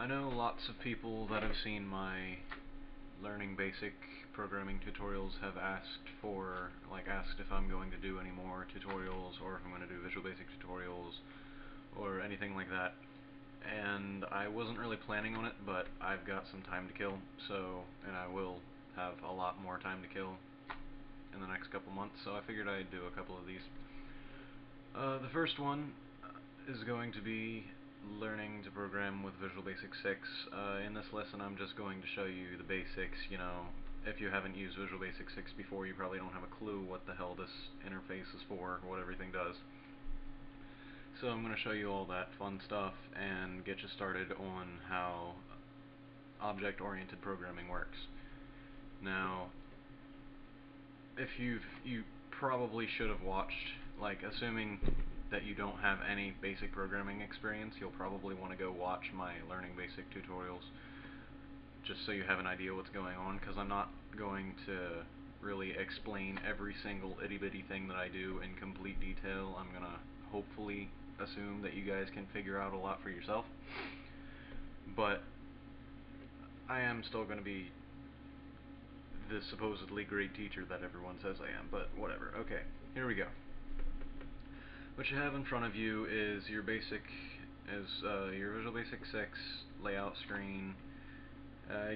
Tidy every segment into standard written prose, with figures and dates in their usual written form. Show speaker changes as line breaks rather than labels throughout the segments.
I know lots of people that have seen my learning basic programming tutorials have asked if I'm going to do any more tutorials, or if I'm going to do Visual Basic tutorials, or anything like that. And I wasn't really planning on it, but I've got some time to kill, and I will have a lot more time to kill in the next couple months, so I figured I'd do a couple of these. The first one is going to be learning to program with Visual Basic 6. In this lesson I'm just going to show you the basics. If you haven't used Visual Basic 6 before, you probably don't have a clue what the hell this interface is for, or what everything does. So I'm going to show you all that fun stuff and get you started on how object-oriented programming works. Now, if you probably should have watched, assuming that you don't have any basic programming experience, you'll probably want to go watch my Learning Basic tutorials, just so you have an idea what's going on, because I'm not going to really explain every single itty-bitty thing that I do in complete detail. I'm going to hopefully assume that you guys can figure out a lot for yourself, but I am still going to be the supposedly great teacher that everyone says I am, but whatever. Okay, here we go. What you have in front of you is your your Visual Basic 6 layout screen.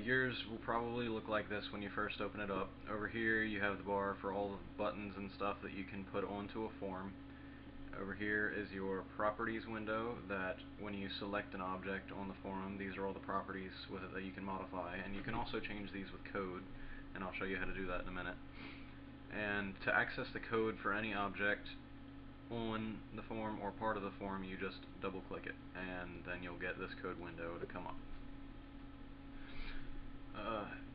Yours will probably look like this when you first open it up. Over here you have the bar for all the buttons and stuff that you can put onto a form. Over here is your properties window, that when you select an object on the form, these are all the properties with it that you can modify, and you can also change these with code, and I'll show you how to do that in a minute. And to access the code for any object on the form or part of the form, you just double click it, and then you'll get this code window to come up.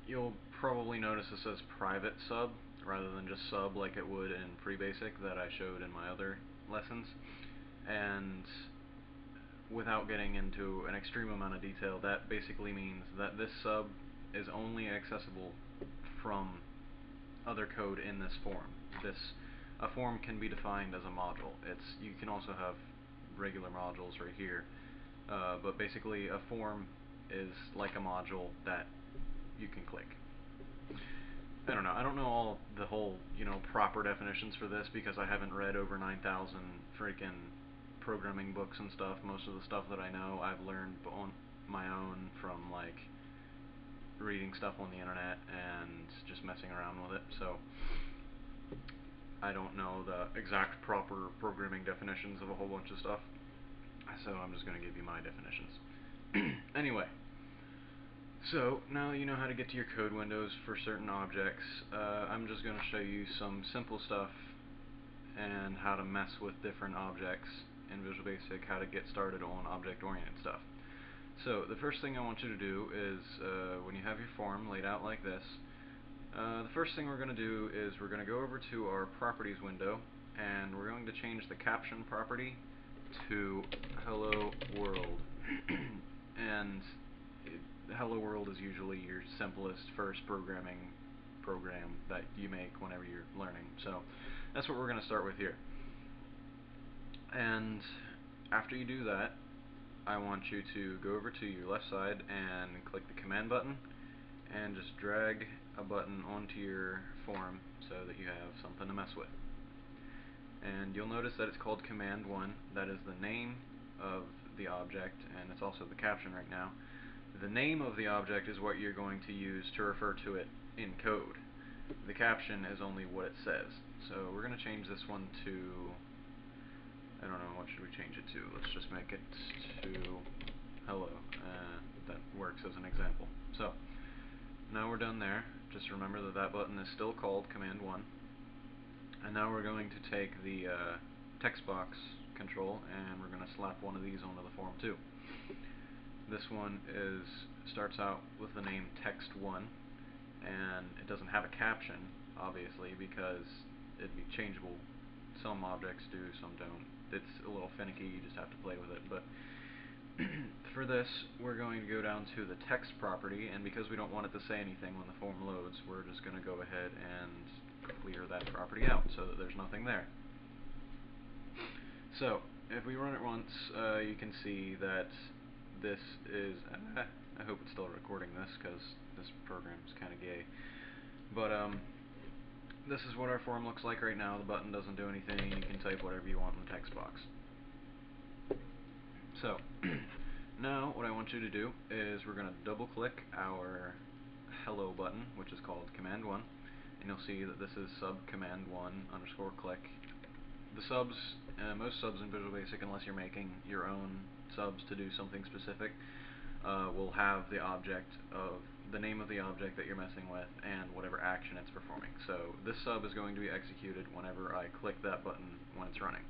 You'll probably notice it says private sub rather than just sub like it would in pre-basic that I showed in my other lessons. And without getting into an extreme amount of detail, that basically means that this sub is only accessible from other code in this form. A form can be defined as a module. You can also have regular modules right here, but basically a form is like a module that you can click. I don't know the whole proper definitions for this, because I haven't read over 9,000 freaking programming books and stuff. Most of the stuff that I know I've learned on my own from reading stuff on the internet and just messing around with it. So I don't know the exact proper programming definitions of a whole bunch of stuff, so I'm just going to give you my definitions. Anyway, so now you know how to get to your code windows for certain objects. I'm just going to show you some simple stuff and how to mess with different objects in Visual Basic, how to get started on object-oriented stuff. So the first thing I want you to do is, when you have your form laid out like this, the first thing we're going to do is we're going to go over to our properties window, and we're going to change the caption property to Hello World. And Hello World is usually your simplest first programming program that you make whenever you're learning. So that's what we're going to start with here. And after you do that, I want you to go over to your left side and click the command button, and just drag a button onto your form so that you have something to mess with. And you'll notice that it's called command 1. That is the name of the object, and it's also the caption right now. The name of the object is what you're going to use to refer to it in code. The caption is only what it says. So we're going to change this one to, I don't know, what should we change it to? Let's just make it to hello. That works as an example. So now we're done there. Just remember that that button is still called command 1. And now we're going to take the text box control, and we're going to slap one of these onto the form too. This one starts out with the name text1, and it doesn't have a caption, obviously, because it'd be changeable. Some objects do, some don't. It's a little finicky, you just have to play with it. But for this, we're going to go down to the text property, and because we don't want it to say anything when the form loads, we're just going to go ahead and clear that property out so that there's nothing there. So if we run it once, you can see that this is, I hope it's still recording this because this program's kind of gay. But this is what our form looks like right now. The button doesn't do anything. You can type whatever you want in the text box. So now what I want you to do is we're going to double click our hello button, which is called command 1, and you'll see that this is sub command 1 underscore click. The subs, most subs in Visual Basic, unless you're making your own subs to do something specific, will have the object of the name of the object that you're messing with and whatever action it's performing. So this sub is going to be executed whenever I click that button when it's running.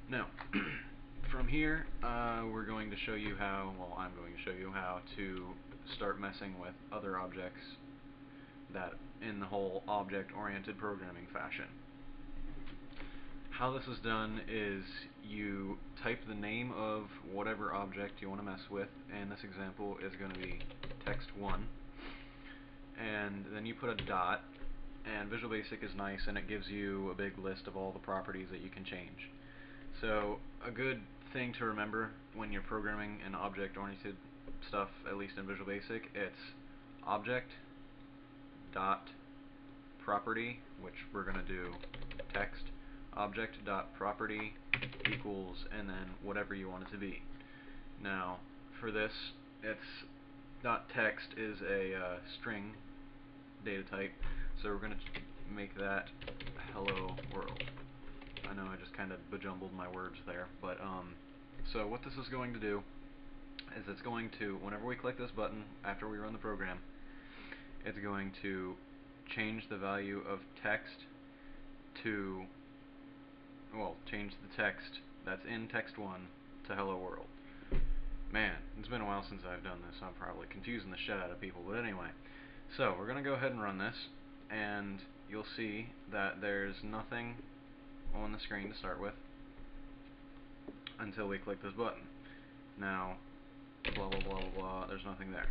Now, from here, we're going to show you how, well, I'm going to show you how to start messing with other objects that in the whole object-oriented programming fashion. How this is done is you type the name of whatever object you want to mess with, and this example is going to be text1, and then you put a dot, and Visual Basic is nice and it gives you a big list of all the properties that you can change. So a good thing to remember when you're programming an object-oriented stuff, at least in Visual Basic, it's object dot property, which we're going to do text, object dot property equals, and then whatever you want it to be. Now for this, it's dot text is a string data type, so we're going to make that hello world. I know I just kind of bejumbled my words there, but so what this is going to do is it's going to, whenever we click this button after we run the program, it's going to change the value of text to, well, change the text that's in text1 to hello world. Man, it's been a while since I've done this, so I'm probably confusing the shit out of people, but anyway. So we're going to go ahead and run this, and you'll see that there's nothing on the screen to start with until we click this button. Now, blah blah blah blah blah, there's nothing there.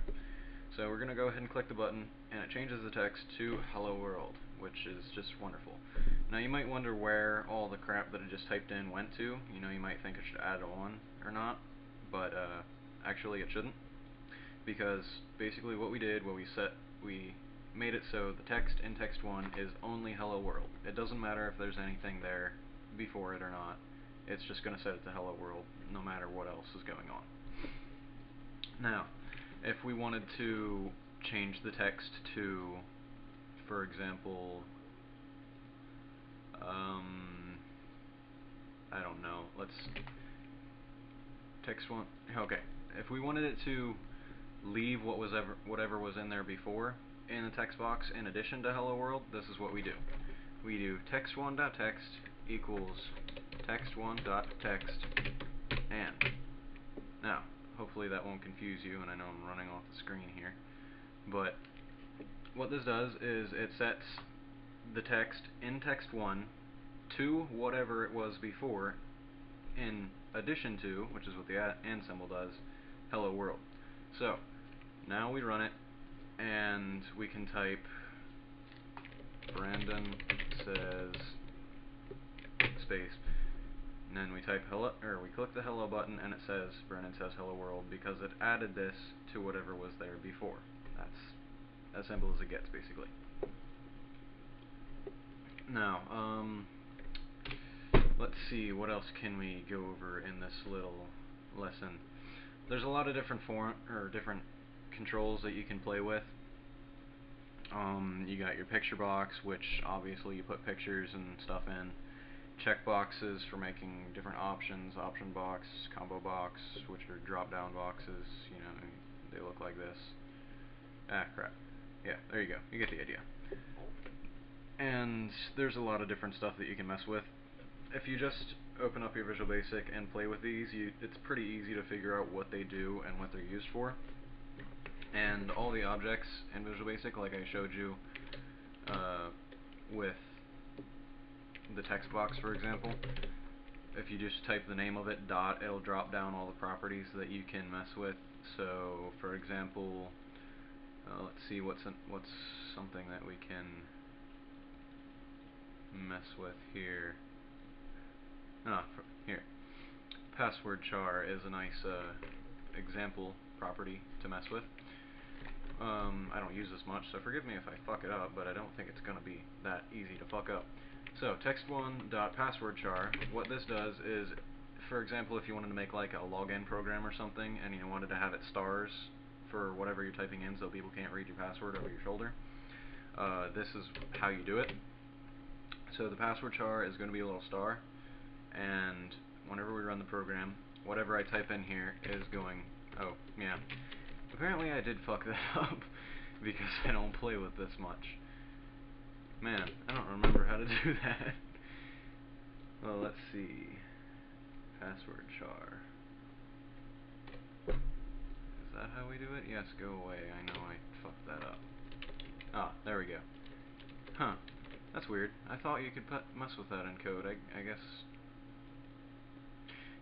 So we're going to go ahead and click the button, and it changes the text to hello world, which is just wonderful. Now you might wonder where all the crap that I just typed in went to. You know, you might think it should add on or not, but actually it shouldn't, because basically what we did, we made it so the text in text1 is only hello world. It doesn't matter if there's anything there before it or not. It's just going to set it to hello world no matter what else is going on. Now, if we wanted to change the text to, for example, I don't know, let's text1, okay, if we wanted it to leave whatever was in there before in the text box in addition to hello world, this is what we do. We do text1.text equals text1.text, and now hopefully that won't confuse you, and I know I'm running off the screen here, but what this does is it sets the text in text1 to whatever it was before in addition to, which is what the and symbol does, hello world. So now we run it, and we can type Brandon says space, and then we type hello, or we click the hello button, and it says Brandon says hello world because it added this to whatever was there before. That's as simple as it gets, basically. Now, let's see, what else can we go over in this little lesson? There's a lot of different different controls that you can play with. You got your picture box, which obviously you put pictures and stuff in. Check boxes for making different options, option box, combo box, which are drop down boxes, you know, they look like this. Ah, crap. Yeah, there you go, you get the idea. And there's a lot of different stuff that you can mess with. If you just open up your Visual Basic and play with these, it's pretty easy to figure out what they do and what they're used for. And all the objects in Visual Basic, like I showed you with the text box, for example, if you just type the name of it, dot, it'll drop down all the properties that you can mess with. So, for example, let's see what's something that we can mess with here. Here, password char is a nice example property to mess with. I don't use this much, so forgive me if I fuck it up, but I don't think it's going to be that easy to fuck up. So, text1.passwordchar, what this does is, for example, if you wanted to make like a login program or something, and you wanted to have it stars for whatever you're typing in so people can't read your password over your shoulder, this is how you do it. So the password char is going to be a little star, and whenever we run the program, whatever I type in here is going... Oh, yeah. Apparently I did fuck that up, because I don't play with this much. Man, I don't remember how to do that. Well, let's see. Password char. Is that how we do it? Yes, go away. I know I fucked that up. Ah, there we go. Huh. That's weird. I thought you could mess with that in code. I guess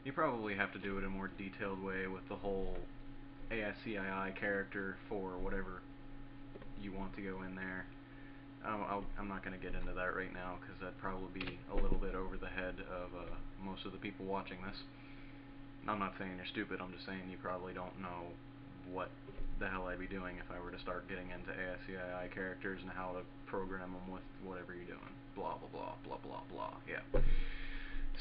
you probably have to do it in a more detailed way with the whole ASCII character for whatever you want to go in there. I'm not going to get into that right now because that'd probably be a little bit over the head of most of the people watching this. I'm not saying you're stupid, I'm just saying you probably don't know what the hell I'd be doing if I were to start getting into ASCII characters and how to program them with whatever you're doing. Blah, blah, blah, blah, blah, blah, yeah.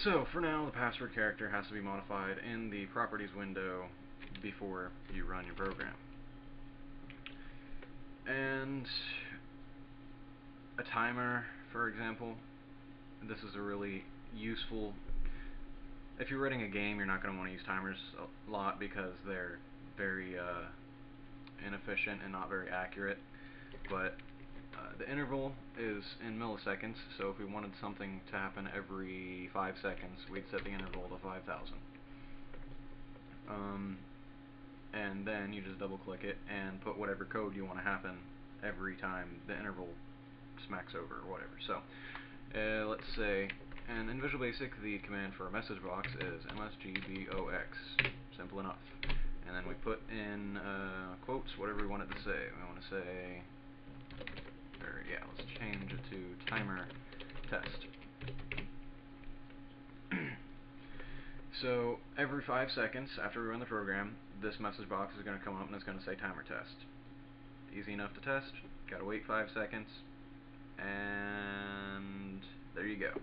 So, for now, the password character has to be modified in the properties window before you run your program. And a timer, for example, this is a really useful... If you're running a game, you're not going to want to use timers a lot because they're very inefficient and not very accurate. But the interval is in milliseconds, so if we wanted something to happen every 5 seconds, we'd set the interval to 5,000. And then you just double click it and put whatever code you want to happen every time the interval smacks over or whatever. So, let's say, and in Visual Basic the command for a message box is msgbox, simple enough. And then we put in quotes, whatever we want it to say. We want to say, or yeah, let's change it to timer test. So every 5 seconds after we run the program, this message box is going to come up and it's going to say timer test. Easy enough to test. Gotta wait 5 seconds, and there you go.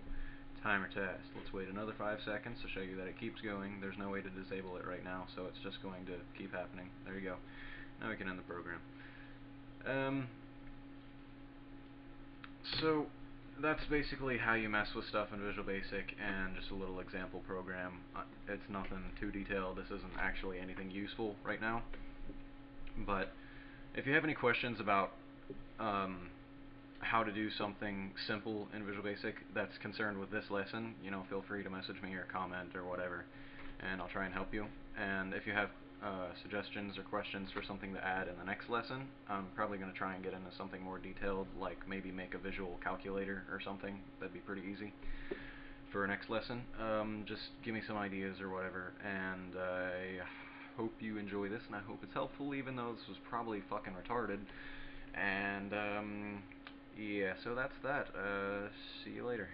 Timer test. Let's wait another 5 seconds to show you that it keeps going. There's no way to disable it right now, so it's just going to keep happening. There you go. Now we can end the program. So that's basically how you mess with stuff in Visual Basic, and just a little example program. It's nothing too detailed. This isn't actually anything useful right now. But if you have any questions about how to do something simple in Visual Basic that's concerned with this lesson, you know, feel free to message me or comment or whatever, and I'll try and help you. And if you have suggestions or questions for something to add in the next lesson, I'm probably going to try and get into something more detailed, like maybe make a visual calculator or something. That'd be pretty easy for next lesson. Just give me some ideas or whatever, and I hope you enjoy this, and I hope it's helpful, even though this was probably fucking retarded. And yeah, so that's that. See you later.